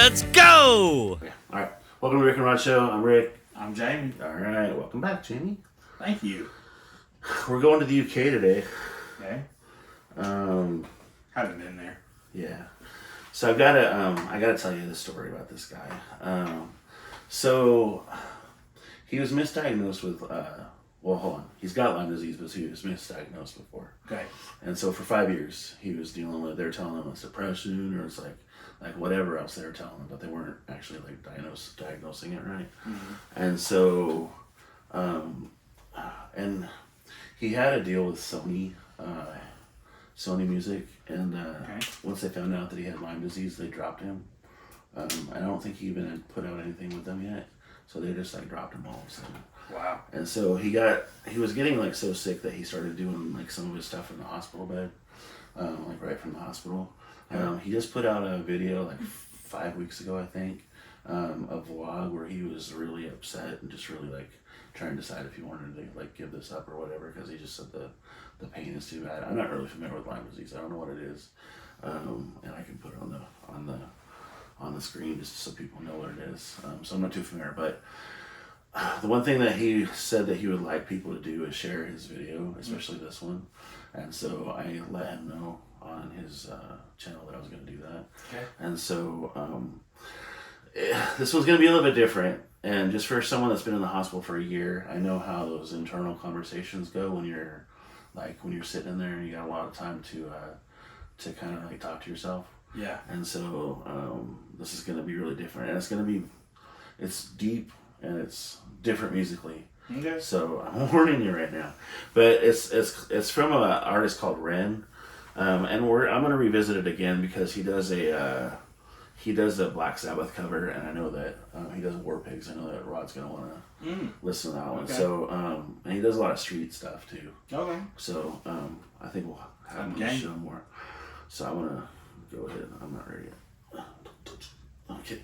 Let's go! Okay. All right. Welcome to Rick and Rod Show. I'm Rick. I'm Jamie. All right. Welcome back, Jamie. Thank you. We're going to the UK today. Okay. Haven't been there. Yeah. So I gotta tell you the story about this guy. So he was misdiagnosed with well, hold on. He's got Lyme disease, but he was misdiagnosed before. Okay. And so for 5 years, he was dealing with. They were telling him it's depression or it's like whatever else they were telling him, but they weren't actually like diagnosing it right. Mm-hmm. And so, and he had a deal with Sony Music, and once they found out that he had Lyme disease, they dropped him. I don't think he even had put out anything with them yet, so they just like dropped him all of a sudden. Wow. And so he was getting like so sick that he started doing like some of his stuff in the hospital bed, like right from the hospital. He just put out a video like 5 weeks ago, I think, a vlog where he was really upset and just really like trying to decide if he wanted to like give this up or whatever, because he just said the pain is too bad. I'm not really familiar with Lyme disease. I don't know what it is, and I can put it on the screen just so people know what it is. So I'm not too familiar, but the one thing that he said that he would like people to do is share his video, especially this one. And so I let him know on his channel that I was going to do that. Okay. And so this was going to be a little bit different. And just for someone that's been in the hospital for a year, I know how those internal conversations go when you're sitting in there and you got a lot of time to kind of like talk to yourself. Yeah. And so this is going to be really different, and it's deep and it's different musically. Okay. So I'm warning you right now, but it's from an artist called Ren, and I'm going to revisit it again because he does a Black Sabbath cover, and I know that he does War Pigs. I know that Rod's going to want to listen to that one. Okay. So and he does a lot of street stuff too. Okay. So I think we'll have him on the show more. So I want to go ahead. I'm not ready yet. Okay.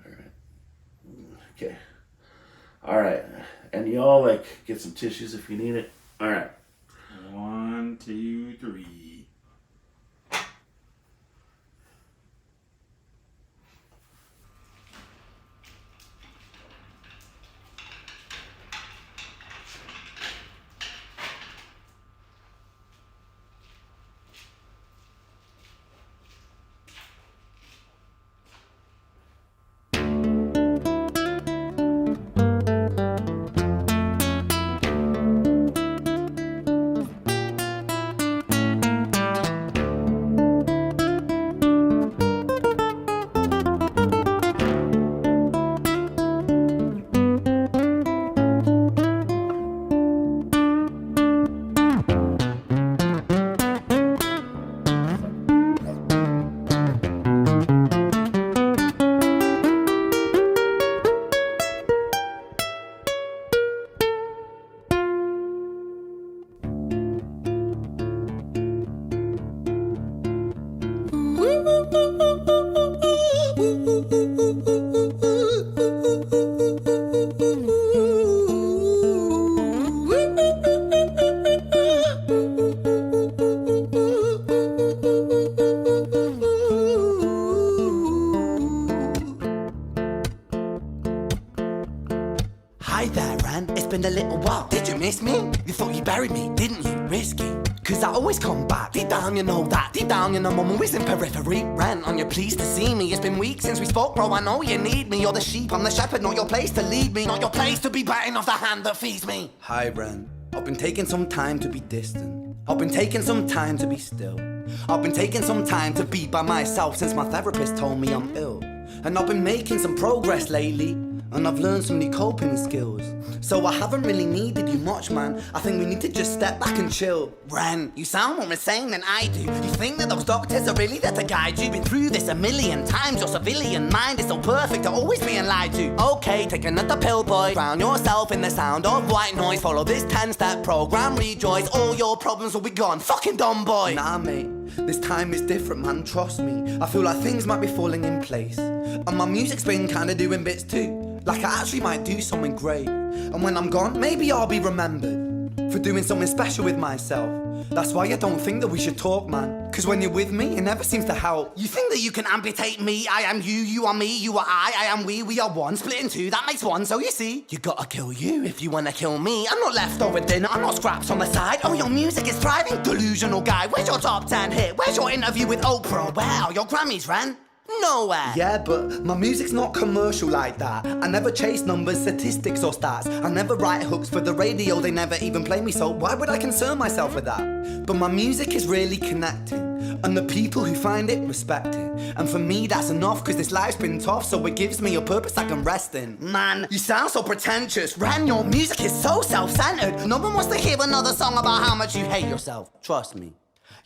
All right. Okay. All right. And y'all like get some tissues if you need it. All right. 1, 2, 3. Hi there, Ren. It's been a little while. Did you miss me? You thought you buried me, didn't you? Risky. Cause I always come back. Deep down, you know that. Deep down, you know I'm always in periphery. Ren, aren't you pleased to see me? It's been weeks since we spoke, bro. I know you need me. You're the sheep, I'm the shepherd. Not your place to lead me. Not your place to be biting off the hand that feeds me. Hi, Ren. I've been taking some time to be distant. I've been taking some time to be still. I've been taking some time to be by myself since my therapist told me I'm ill. And I've been making some progress lately, and I've learned some new coping skills. So I haven't really needed you much, man. I think we need to just step back and chill. Ren, you sound more insane than I do. You think that those doctors are really there to guide you? Been through this a million times. Your civilian mind is so perfect to always being lied to. Okay, take another pill, boy. Drown yourself in the sound of white noise. Follow this 10-step program, rejoice. All your problems will be gone. Fucking dumb boy. Nah, mate. This time is different, man. Trust me. I feel like things might be falling in place. And my music's been kinda doing bits too. Like I actually might do something great. And when I'm gone, maybe I'll be remembered for doing something special with myself. That's why I don't think that we should talk, man. Cause when you're with me, it never seems to help. You think that you can amputate me? I am you, you are me, you are I am we are one. Split in two, that makes one. So you see, you gotta kill you if you wanna kill me. I'm not leftover dinner, I'm not scraps on the side. Oh, your music is thriving, delusional guy. Where's your top 10 hit? Where's your interview with Oprah? Where are your Grammys, Ren? Nowhere. Yeah, but my music's not commercial like that. I never chase numbers, statistics or stats. I never write hooks for the radio, they never even play me, so why would I concern myself with that? But my music is really connecting, and the people who find it respect it. And for me that's enough, cause this life's been tough, so it gives me a purpose I can rest in. Man, you sound so pretentious. Ren, your music is so self-centered. No one wants to hear another song about how much you hate yourself. Trust me.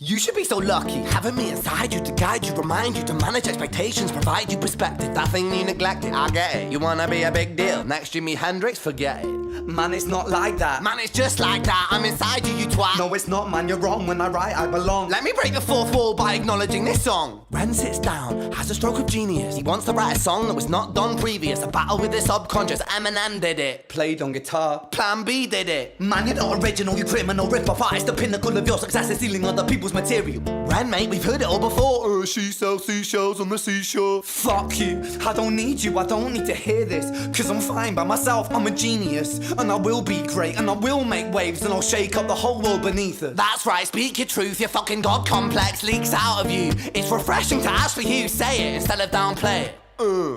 You should be so lucky, having me inside you to guide you, remind you to manage expectations, provide you perspective. That thing you neglected, I get it. You wanna be a big deal, next Jimi Hendrix, forget it. Man, it's not like that. Man, it's just like that. I'm inside you, you twat. No, it's not, man, you're wrong. When I write, I belong. Let me break the fourth wall by acknowledging this song. Ren sits down, has a stroke of genius. He wants to write a song that was not done previous. A battle with the subconscious, Eminem did it. Played on guitar, Plan B did it. Man, you're not original, you criminal rip-off artist. The pinnacle of your success is stealing other people's material. Ren, mate, we've heard it all before. She sells seashells on the seashore. Fuck you, I don't need you, I don't need to hear this. Cause I'm fine by myself, I'm a genius. And I will be great, and I will make waves, and I'll shake up the whole world beneath us. That's right, speak your truth, your fucking God complex leaks out of you. It's refreshing to ask for you, say it instead of downplay it.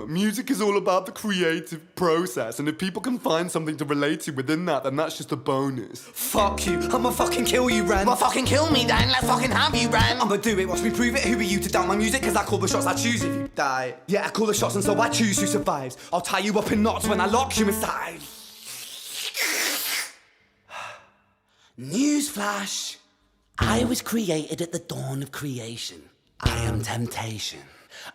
Music is all about the creative process, and if people can find something to relate to within that, then that's just a bonus. Fuck you, I'ma fucking kill you, Ren. Well, fucking kill me then, let's fucking have you, Ren. I'ma do it, watch me prove it. Who are you to doubt my music? Cause I call the shots, I choose if you die. Yeah, I call the shots and so I choose who survives. I'll tie you up in knots when I lock you inside. Newsflash, I was created at the dawn of creation. I am temptation.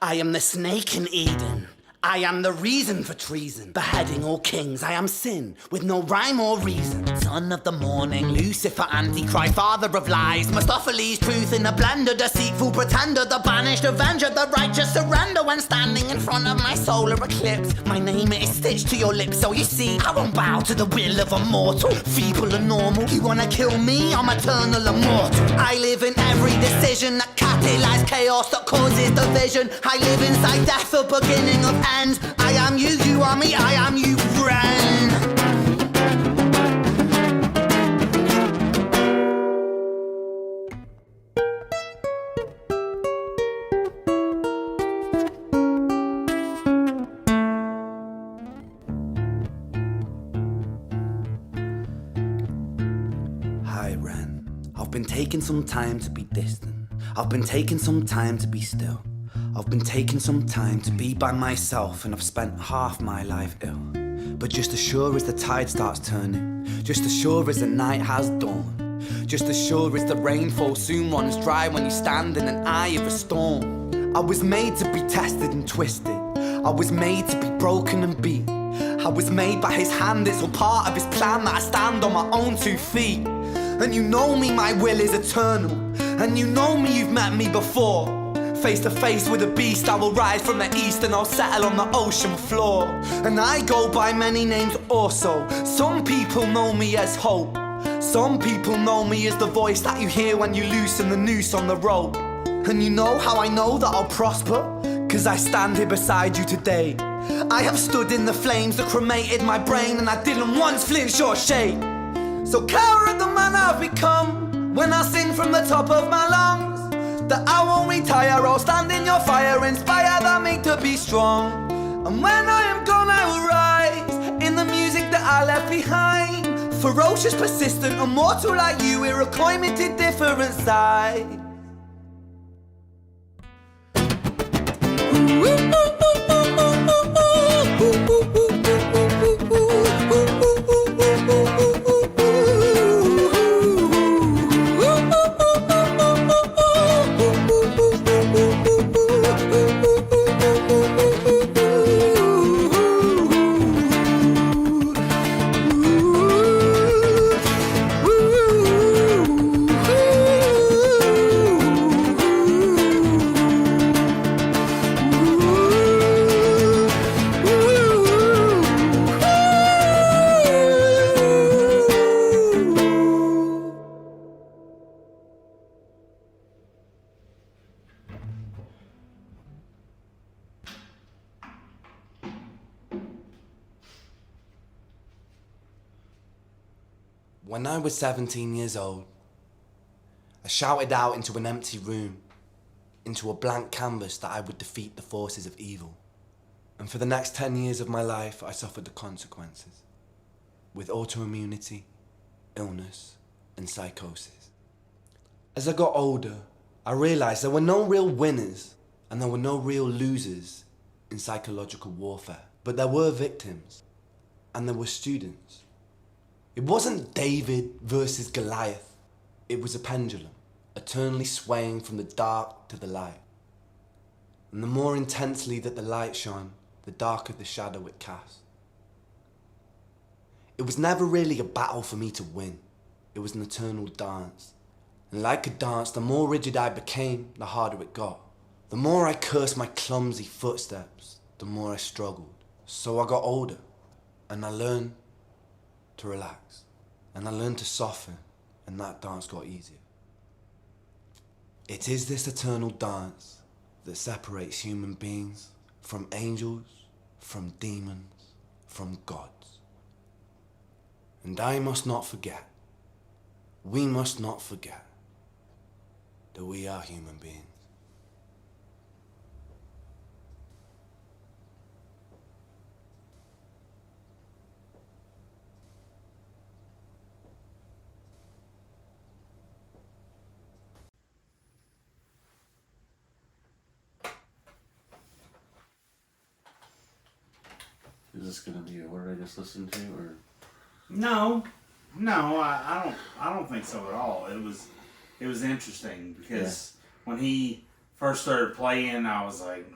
I am the snake in Eden. I am the reason for treason, beheading all kings. I am sin, with no rhyme or reason. Son of the morning, Lucifer, Antichrist, father of lies. Mustopheles, truth in a blender, deceitful pretender, the banished avenger, the righteous surrender. When standing in front of my solar eclipse, my name is stitched to your lips. So you see, I won't bow to the will of a mortal, feeble and normal. You wanna kill me? I'm eternal immortal. I live in every decision that catalyzes chaos, that causes division. I live inside death, the beginning of end. I am you, you are me, I am you, Ren. Hi, Ren. I've been taking some time to be distant. I've been taking some time to be still. I've been taking some time to be by myself, and I've spent half my life ill. But just as sure as the tide starts turning, just as sure as the night has dawned, just as sure as the rainfall soon runs dry when you stand in an eye of a storm. I was made to be tested and twisted. I was made to be broken and beat. I was made by his hand, it's all part of his plan that I stand on my own 2 feet. And you know me, my will is eternal. And you know me, you've met me before. Face to face with a beast, I will rise from the east and I'll settle on the ocean floor. And I go by many names also. Some people know me as hope. Some people know me as the voice that you hear when you loosen the noose on the rope. And you know how I know that I'll prosper? Cause I stand here beside you today. I have stood in the flames that cremated my brain, and I didn't once flinch or shake. So cower at the man I've become when I sing from the top of my lungs. That I won't retire, I'll stand in your fire, inspire that me to be strong. And when I am gone, I will rise in the music that I left behind. Ferocious, persistent, immortal like you, we're a climate different side. Ooh. When I was 17 years old, I shouted out into an empty room, into a blank canvas, that I would defeat the forces of evil. And for the next 10 years of my life, I suffered the consequences, with autoimmunity, illness, and psychosis. As I got older, I realized there were no real winners and there were no real losers in psychological warfare, but there were victims and there were students. It wasn't David versus Goliath. It was a pendulum, eternally swaying from the dark to the light. And the more intensely that the light shone, the darker the shadow it cast. It was never really a battle for me to win. It was an eternal dance. And like a dance, the more rigid I became, the harder it got. The more I cursed my clumsy footsteps, the more I struggled. So I got older, and I learned to relax. And I learned to soften, and that dance got easier. It is this eternal dance that separates human beings from angels, from demons, from gods. And I must not forget, we must not forget, that we are human beings. Is this gonna be a word I just listened to, or? No, I don't think so at all. It was interesting because when he first started playing, I was like,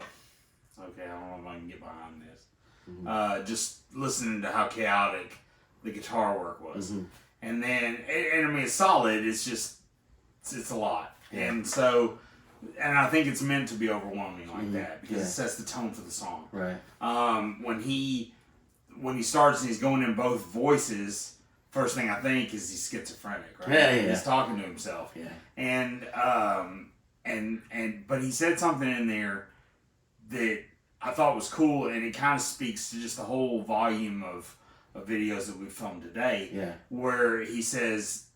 okay, I don't know if I can get behind this. Mm-hmm. Just listening to how chaotic the guitar work was, Mm-hmm. and then and I mean it's solid. It's just it's a lot, and so. And I think it's meant to be overwhelming like that because it sets the tone for the song. Right. When he starts and he's going in both voices, first thing I think is he's schizophrenic, right? Yeah. He's talking to himself. Yeah. And but he said something in there that I thought was cool, and it kind of speaks to just the whole volume of videos that we've filmed today. Yeah. Where he says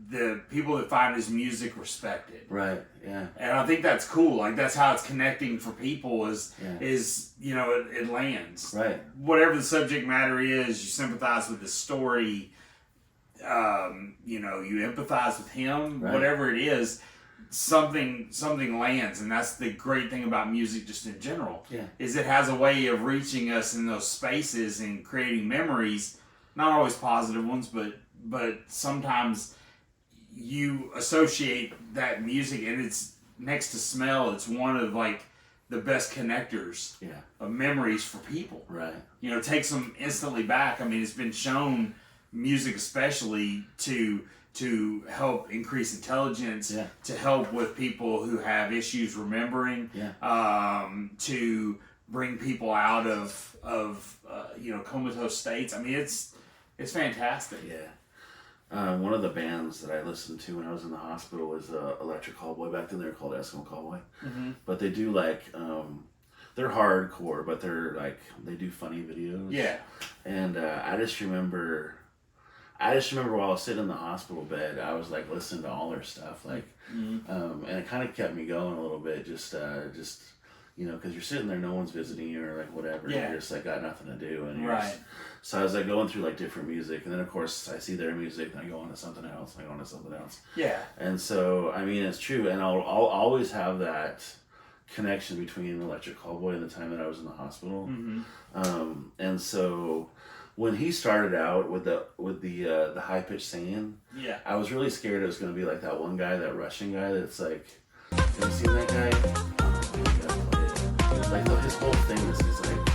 the people that find his music respect it. Right. Yeah. And I think that's cool. Like that's how it's connecting for people is you know it lands. Right. Whatever the subject matter is, you sympathize with the story. You know, you empathize with him. Right. Whatever it is, something lands, and that's the great thing about music, just in general. Yeah. Is it has a way of reaching us in those spaces and creating memories. Not always positive ones, but sometimes. You associate that music, and it's next to smell. It's one of like the best connectors of memories for people. Right. You know, it takes them instantly back. I mean, it's been shown, music especially, to help increase intelligence, to help with people who have issues remembering, to bring people out of you know, comatose states. I mean, it's fantastic. Yeah. One of the bands that I listened to when I was in the hospital was Electric Callboy. Back then they were called Eskimo Callboy. Mm-hmm. But they do like, they're hardcore, but they're like, they do funny videos. Yeah. And I just remember while I was sitting in the hospital bed, I was like listening to all their stuff. Like, and it kind of kept me going a little bit, just you know, because you're sitting there, no one's visiting you or like whatever. Yeah. You're just like got nothing to do. And Right. So I was like going through like different music, and then of course I see their music, and I go on to something else, and I go on to something else. Yeah. And so I mean it's true, and I'll always have that connection between Electric Callboy and the time that I was in the hospital. Mm-hmm. And so when he started out with the high pitched singing, I was really scared it was going to be like that one guy, that Russian guy that's like, have you seen that guy? Like his whole thing is he's like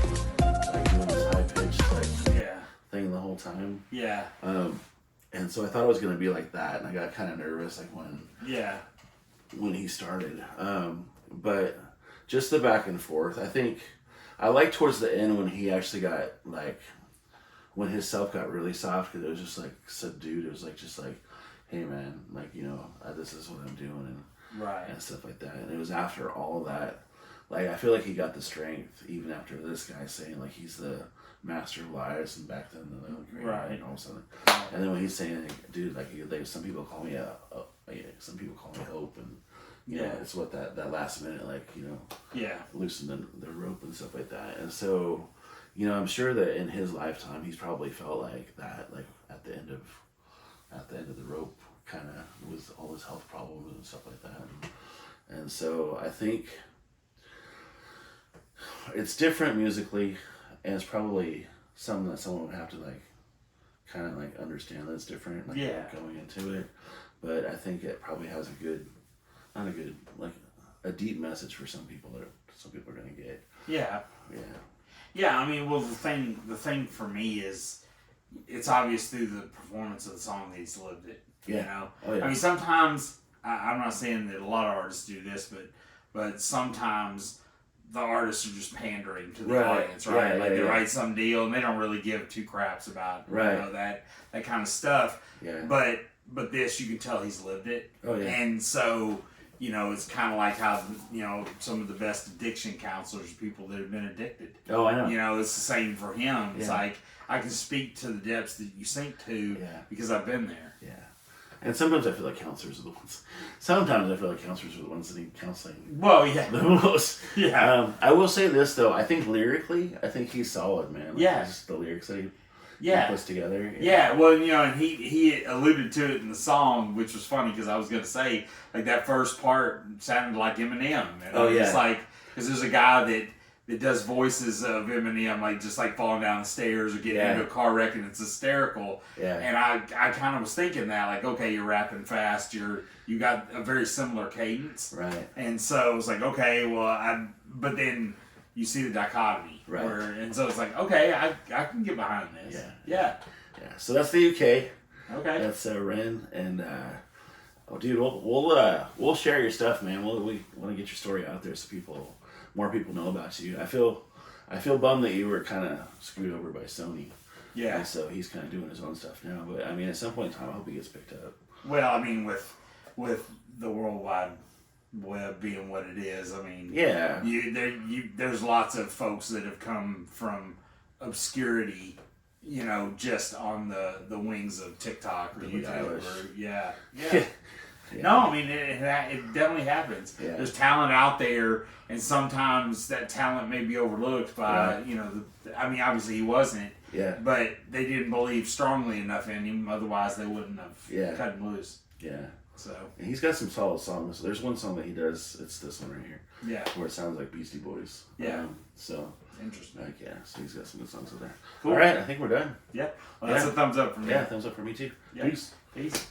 doing this high pitched thing the whole time. Yeah. And so I thought it was gonna be like that, and I got kind of nervous like when he started. But just the back and forth. I think I like towards the end when he actually got like when his self got really soft, because it was just like subdued. It was like just like, hey man, like you know this is what I'm doing and stuff like that. And it was after all that. Like, I feel like he got the strength even after this guy saying, like, he's the master of lies, and back then they were great, Right. and all of a sudden, and then when he's saying, like, dude, like some people call me some people call me hope, and you know, it's what that last minute, like, you know, loosen the rope and stuff like that, and so, you know, I'm sure that in his lifetime he's probably felt like that, like at the end of the rope, kind of with all his health problems and stuff like that, and so I think it's different musically, and it's probably something that someone would have to like kind of like understand that it's different, like going into it. But I think it probably has like a deep message for some people that some people are gonna get. Yeah. Yeah. Yeah. I mean, well, the thing for me is, it's obvious through the performance of the song that he's lived it. Yeah. You know. Oh, yeah. I mean, sometimes I'm not saying that a lot of artists do this, but sometimes the artists are just pandering to the audience, right? Yeah, like they write some deal and they don't really give two craps about you know, that kind of stuff. Yeah. But this, you can tell he's lived it. Oh yeah. And so, you know, it's kind of like how, you know, some of the best addiction counselors are people that have been addicted. Oh, I know. You know, it's the same for him. It's like, I can speak to the depths that you sink to because I've been there. Yeah. And sometimes I feel like counselors are the ones. Sometimes I feel like counselors are the ones that need counseling. Well, yeah. The most. Yeah. I will say this though. I think lyrically, I think he's solid, man. Like, just the lyrics that he puts together. Yeah. Well, you know, and he alluded to it in the song, which was funny because I was gonna say, like, that first part sounded like Eminem. And it's like, because there's a guy that does voices of Eminem, like just like falling down the stairs or getting into a car wreck, and it's hysterical. Yeah. And I kind of was thinking that, like, okay, you're rapping fast, you got a very similar cadence. Right. And so I was like, okay, well, but then you see the dichotomy. Right. And so it's like, okay, I can get behind this. Yeah. So that's the UK. Okay. That's Ren, and dude, we'll share your stuff, man. We want to get your story out there so more people know about you. I feel bummed that you were kind of screwed over by Sony. Yeah. And so he's kind of doing his own stuff now. But I mean, at some point in time, I hope he gets picked up. Well, I mean, with the World Wide Web being what it is, I mean, there's lots of folks that have come from obscurity, you know, just on the wings of TikTok or YouTube. Yeah. No, I mean, it definitely happens. Yeah. There's talent out there, and sometimes that talent may be overlooked by, you know, I mean, obviously he wasn't. Yeah. But they didn't believe strongly enough in him, otherwise they wouldn't have cut him loose. Yeah. So. And he's got some solid songs. There's one song that he does, it's this one right here. Yeah. Where it sounds like Beastie Boys. Yeah. So. Interesting. Like, so he's got some good songs in there. Cool. All right, I think we're done. Yeah. Well, that's a thumbs up for me. Yeah, thumbs up for me too. Yeah. Peace.